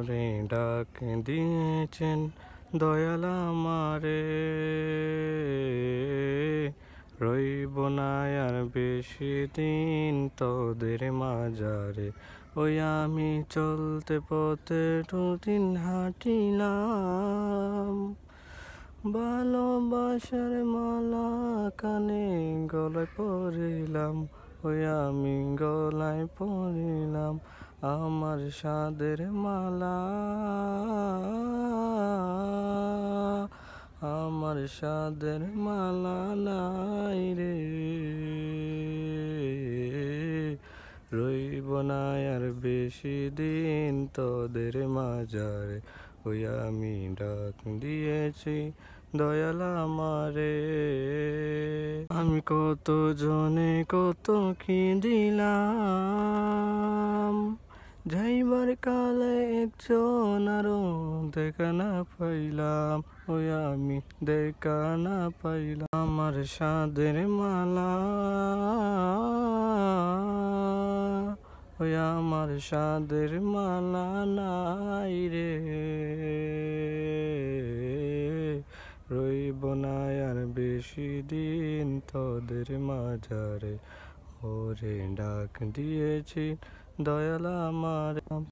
ওরে ডাক দিয়েছেন দয়াল আমারে, রইব না আর বেশি দিন তোদের মাঝারে। ওই আমি চলতে পথে দুদিন হাঁটিলাম, ভালোবাসার মালা কানে গলায় পরিলাম। ওই আমি গলায় পরিলাম আমার সাদের মালা, আমার সাদের মালা নাই রে। রইব না আর বেশি দিন তোদের মাঝারে, ওই আমি ডাক দিয়েছি দয়াল আমারে। আমি কত জনে কত কি দিলাম, যাইবার কালে একজন আরো দেখা না পাইলাম। ওই আমি দেখা না পাইলাম আমার সাদের মালা, ওই আমার সাদের মালা নাই রে। রইব না আর বেশি দিন তোদের মাঝারে, ওরে ডাক দিয়েছি দয়াল আমার।